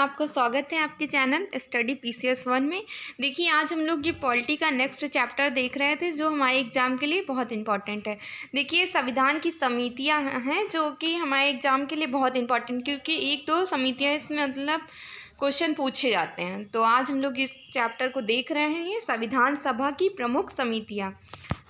आपका स्वागत है आपके चैनल स्टडी PCS1 में। देखिए आज हम लोग ये पॉलिटी का नेक्स्ट चैप्टर देख रहे थे जो हमारे एग्ज़ाम के लिए बहुत इंपॉर्टेंट है। देखिए संविधान की समितियां हैं जो कि हमारे एग्ज़ाम के लिए बहुत इंपॉर्टेंट, क्योंकि एक दो समितियां इसमें मतलब क्वेश्चन पूछे जाते हैं। तो आज हम लोग इस चैप्टर को देख रहे हैं, ये संविधान सभा की प्रमुख समितियां।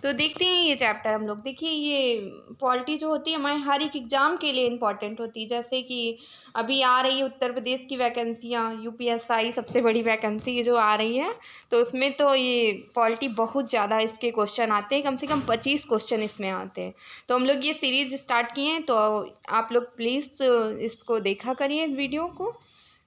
तो देखते हैं ये चैप्टर हम लोग। देखिए ये पॉलिटी जो होती है हमारे हर एक एग्ज़ाम के लिए इम्पॉर्टेंट होती है। जैसे कि अभी आ रही है उत्तर प्रदेश की वैकेंसियाँ, UPSI सबसे बड़ी वैकेंसी जो आ रही है, तो उसमें तो ये पॉलिटी बहुत ज़्यादा इसके क्वेश्चन आते हैं, कम से कम 25 क्वेश्चन इसमें आते हैं। तो हम लोग ये सीरीज़ स्टार्ट किए हैं, तो आप लोग प्लीज़ इसको देखा करिए इस वीडियो को,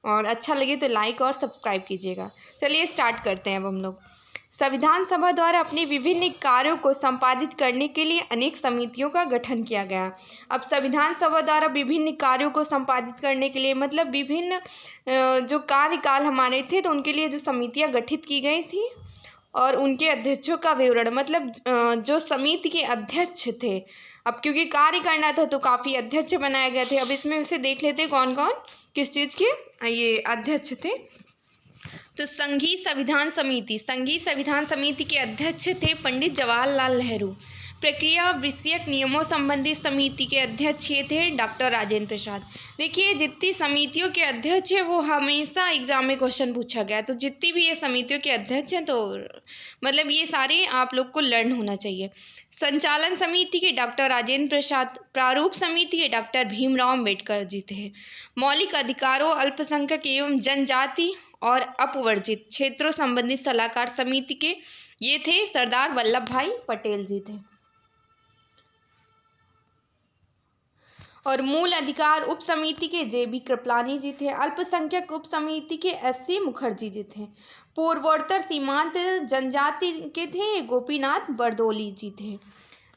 और अच्छा लगे तो लाइक और सब्सक्राइब कीजिएगा। चलिए स्टार्ट करते हैं अब हम लोग। संविधान सभा द्वारा अपने विभिन्न कार्यों को संपादित करने के लिए अनेक समितियों का गठन किया गया। अब संविधान सभा द्वारा विभिन्न कार्यों को संपादित करने के लिए मतलब विभिन्न जो कार्यकाल हमारे थे तो उनके लिए जो समितियां गठित की गई थी और उनके अध्यक्षों का विवरण, मतलब जो समिति के अध्यक्ष थे। अब क्योंकि कार्य करना था तो काफ़ी अध्यक्ष बनाए गए थे। अब इसमें से देख लेते कौन कौन किस चीज़ के ये अध्यक्ष थे। तो संघीय संविधान समिति के अध्यक्ष थे पंडित जवाहरलाल नेहरू। प्रक्रिया विषयक नियमों संबंधी समिति के अध्यक्ष ये थे डॉक्टर राजेंद्र प्रसाद। देखिए जितनी समितियों के अध्यक्ष है वो हमेशा एग्जाम में क्वेश्चन पूछा गया, तो जितनी भी ये समितियों के अध्यक्ष हैं तो मतलब ये सारे आप लोग को लर्न होना चाहिए। संचालन समिति के डॉक्टर राजेंद्र प्रसाद, प्रारूप समिति के डॉक्टर भीमराव अम्बेडकर जी थे। मौलिक अधिकारों, अल्पसंख्यक एवं जनजाति और अपवर्जित क्षेत्रों संबंधी सलाहकार समिति के ये थे सरदार वल्लभ भाई पटेल जी थे। और मूल अधिकार उप समिति के JB कृपलानी जी थे। अल्पसंख्यक उप समिति के SC मुखर्जी जी थे। पूर्वोत्तर सीमांत जनजाति के थे गोपीनाथ बरदोली जी थे।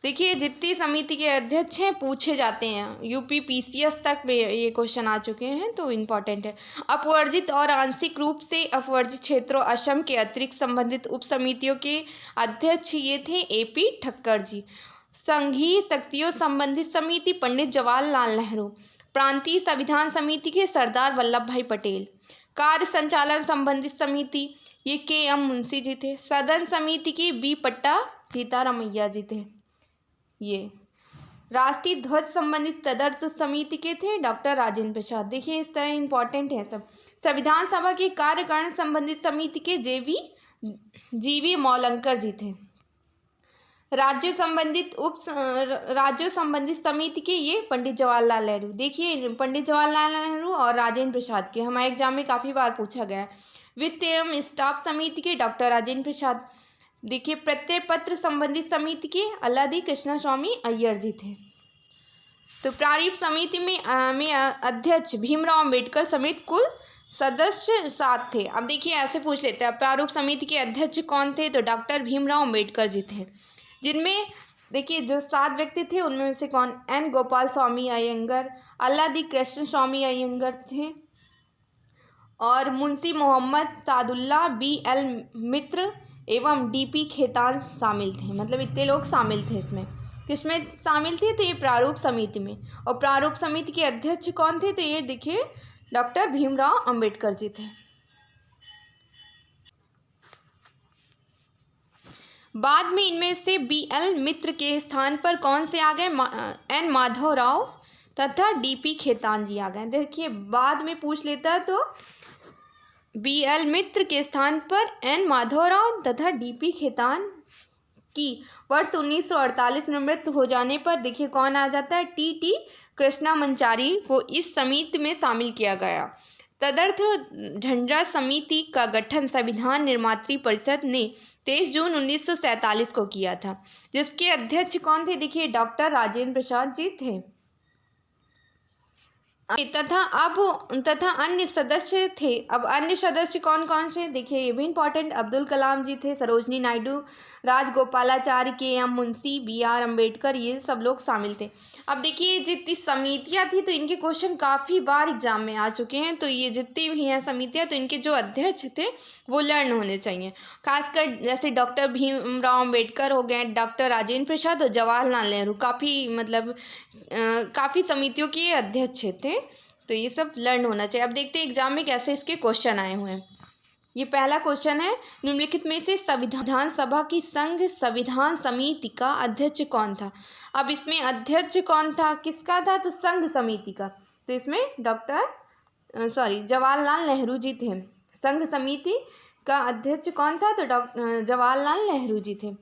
देखिए जितनी समिति के अध्यक्ष हैं पूछे जाते हैं, UP PCS तक में ये क्वेश्चन आ चुके हैं, तो इम्पॉर्टेंट है। अपवर्जित और आंशिक रूप से अपवर्जित क्षेत्रों असम के अतिरिक्त संबंधित उप समितियों के अध्यक्ष ये थे AP ठक्कर जी। संघीय शक्तियों संबंधित समिति पंडित जवाहरलाल नेहरू। प्रांतीय संविधान समिति के सरदार वल्लभ भाई पटेल। कार्य संचालन संबंधित समिति ये KM मुंशी जी थे। सदन समिति के B पट्टा सीतारामैया जी थे। ये राष्ट्रीय ध्वज संबंधित तदर्थ समिति के थे डॉक्टर राजेंद्र प्रसाद। देखिए इस तरह इंपॉर्टेंट है सब। संविधान सभा की कार्यकारण संबंधित समिति के GB मौलंकर जी थे। राज्यों संबंधित समिति के ये पंडित जवाहरलाल नेहरू। देखिए पंडित जवाहरलाल नेहरू और राजेंद्र प्रसाद के हमारे एग्जाम में काफ़ी बार पूछा गया है। वित्त एवं स्टाफ समिति के डॉक्टर राजेंद्र प्रसाद। देखिए प्रत्यय पत्र संबंधित समिति के अल्लादी कृष्णा स्वामी अय्यर जी थे। तो प्रारूप समिति में अध्यक्ष भीमराव अम्बेडकर समेत कुल सदस्य 7 थे। अब देखिए ऐसे पूछ लेते हैं प्रारूप समिति के अध्यक्ष कौन थे, तो डॉक्टर भीमराव अम्बेडकर जी थे। जिनमें देखिए जो 7 व्यक्ति थे उनमें से कौन, N गोपाल स्वामी अयंगर, अल्लादी कृष्ण स्वामी अयंगर थे और मुंशी मोहम्मद सादुल्ला, BL मित्र एवं DP खेतान शामिल थे। मतलब इतने लोग शामिल थे इसमें। किसमें शामिल थे, तो ये प्रारूप समिति में। और प्रारूप समिति के अध्यक्ष कौन थे, तो ये देखिए डॉक्टर भीमराव अंबेडकर जी थे। बाद में इनमें से BL मित्र के स्थान पर कौन से आ गए, N माधव राव तथा DP खेतान जी आ गए। देखिए बाद में पूछ लेता है तो BL मित्र के स्थान पर N माधवराव तथा DP खेतान की वर्ष 1948 में मृत्यु हो जाने पर देखिए कौन आ जाता है, TT कृष्णामाचारी को इस समिति में शामिल किया गया। तदर्थ ढंढरा समिति का गठन संविधान निर्मात्री परिषद ने 23 जून 1947 को किया था, जिसके अध्यक्ष कौन थे, देखिए डॉक्टर राजेंद्र प्रसाद जी थे। तथा अन्य सदस्य थे। अब अन्य सदस्य कौन कौन से, देखिए ये भी इंपॉर्टेंट, अब्दुल कलाम जी थे, सरोजनी नायडू, राजगोपालाचारी, KM मुंशी, BR अम्बेडकर, ये सब लोग शामिल थे। अब देखिए जितनी समितियां थी तो इनके क्वेश्चन काफ़ी बार एग्जाम में आ चुके हैं, तो ये जितनी भी हैं समितियां तो इनके जो अध्यक्ष थे वो लर्न होने चाहिए। खासकर जैसे डॉक्टर भीमराव अम्बेडकर हो गए, डॉक्टर राजेंद्र प्रसाद और जवाहरलाल नेहरू काफ़ी मतलब काफ़ी समितियों के अध्यक्ष थे। तो ये सब लर्न होना चाहिए। अब देखते हैं एग्जाम में कैसे इसके क्वेश्चन आए हुए हैं। ये पहला क्वेश्चन है, निम्नलिखित में से संविधान सभा की संघ संविधान समिति का अध्यक्ष कौन था। अब इसमें अध्यक्ष कौन था, किसका था, तो संघ समिति का। तो इसमें जवाहरलाल नेहरू जी थे। संघ समिति का अध्यक्ष कौन था, तो जवाहरलाल नेहरू जी थे।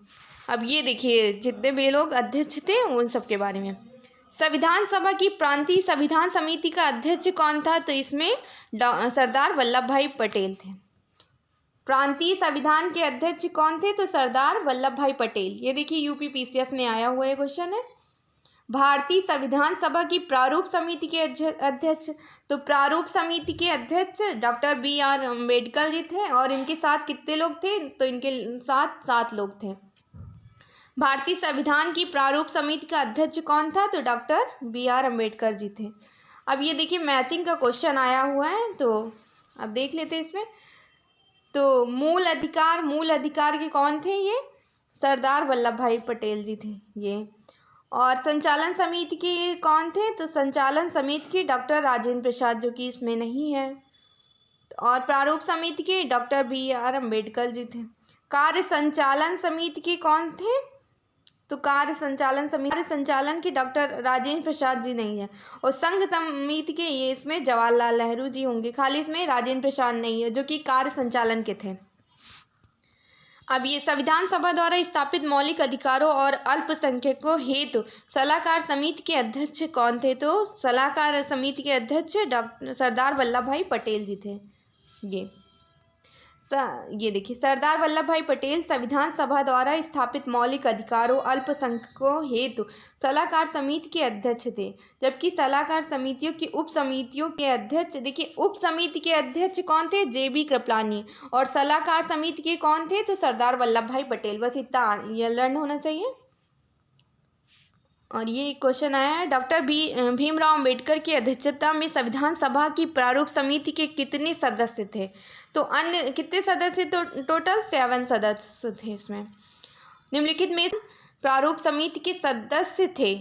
अब ये देखिए जितने भी लोग अध्यक्ष थे उन सब के बारे में। संविधान सभा की प्रांतीय संविधान समिति का अध्यक्ष कौन था, तो इसमें सरदार वल्लभ भाई पटेल थे। प्रांतीय संविधान के अध्यक्ष कौन थे, तो सरदार वल्लभ भाई पटेल। ये देखिए यूपी पीसीएस में आया हुआ ये क्वेश्चन है। भारतीय संविधान सभा की प्रारूप समिति के अध्यक्ष, तो प्रारूप समिति के अध्यक्ष डॉक्टर BR अम्बेडकर जी थे। और इनके साथ कितने लोग थे, तो इनके साथ 7 लोग थे। भारतीय संविधान की प्रारूप समिति का अध्यक्ष कौन था, तो डॉक्टर BR अम्बेडकर जी थे। अब ये देखिए मैचिंग का क्वेश्चन आया हुआ है, तो अब देख लेते हैं इसमें। तो मूल अधिकार के कौन थे, ये सरदार वल्लभ भाई पटेल जी थे ये। और संचालन समिति के कौन थे, तो संचालन समिति के डॉक्टर राजेंद्र प्रसाद, जो कि इसमें नहीं है। और प्रारूप समिति के डॉक्टर BR अम्बेडकर जी थे। कार्य संचालन समिति के कौन थे, तो कार्य संचालन के डॉक्टर राजेंद्र प्रसाद जी नहीं है। और संघ समिति के ये इसमें जवाहरलाल नेहरू जी होंगे, खाली इसमें राजेंद्र प्रसाद नहीं है जो कि कार्य संचालन के थे। अब ये संविधान सभा द्वारा स्थापित मौलिक अधिकारों और अल्पसंख्यकों हेतु सलाहकार समिति के अध्यक्ष कौन थे, तो सलाहकार समिति के अध्यक्ष डॉक्टर सरदार वल्लभ भाई पटेल जी थे। ये देखिए सरदार वल्लभ भाई पटेल संविधान सभा द्वारा स्थापित मौलिक अधिकारों अल्पसंख्यकों हेतु सलाहकार समिति के अध्यक्ष थे। जबकि सलाहकार समितियों की उप समितियों के अध्यक्ष, देखिए उप समिति के अध्यक्ष कौन थे, JB कृपलानी। और सलाहकार समिति के कौन थे, तो सरदार वल्लभ भाई पटेल। बस इतना ये लर्न होना चाहिए। और ये क्वेश्चन आया है, डॉक्टर भीमराव अंबेडकर की अध्यक्षता में संविधान सभा की प्रारूप समिति के कितने सदस्य थे, तो अन्य कितने सदस्य, तो टोटल 7 सदस्य थे इसमें। निम्नलिखित में प्रारूप समिति के सदस्य थे,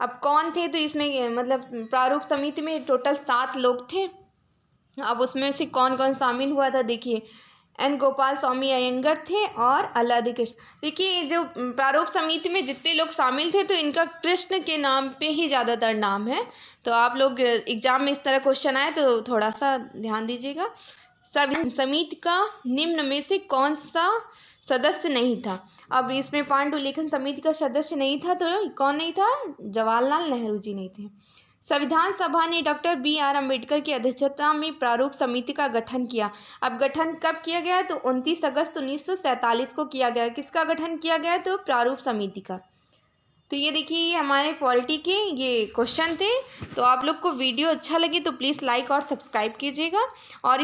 अब कौन थे, तो इसमें मतलब प्रारूप समिति में टोटल 7 लोग थे। अब उसमें से कौन कौन शामिल हुआ था, देखिए N गोपाल स्वामी अयंगर थे और अल्लादी कृष्ण। देखिए जो प्रारूप समिति में जितने लोग शामिल थे, तो इनका कृष्ण के नाम पे ही ज़्यादातर नाम है। तो आप लोग एग्जाम में इस तरह क्वेश्चन आए तो थोड़ा सा ध्यान दीजिएगा। समिति का निम्न में से कौन सा सदस्य नहीं था। अब इसमें पांडुलिखन समिति का सदस्य नहीं था, तो कौन नहीं था, जवाहरलाल नेहरू जी नहीं थे। संविधान सभा ने डॉक्टर BR अम्बेडकर की अध्यक्षता में प्रारूप समिति का गठन किया। अब गठन कब किया गया, तो 29 अगस्त 1947 को किया गया। किसका गठन किया गया, तो प्रारूप समिति का। तो ये देखिए ये हमारे पॉलिटी के ये क्वेश्चन थे। तो आप लोग को वीडियो अच्छा लगे तो प्लीज़ लाइक और सब्सक्राइब कीजिएगा। और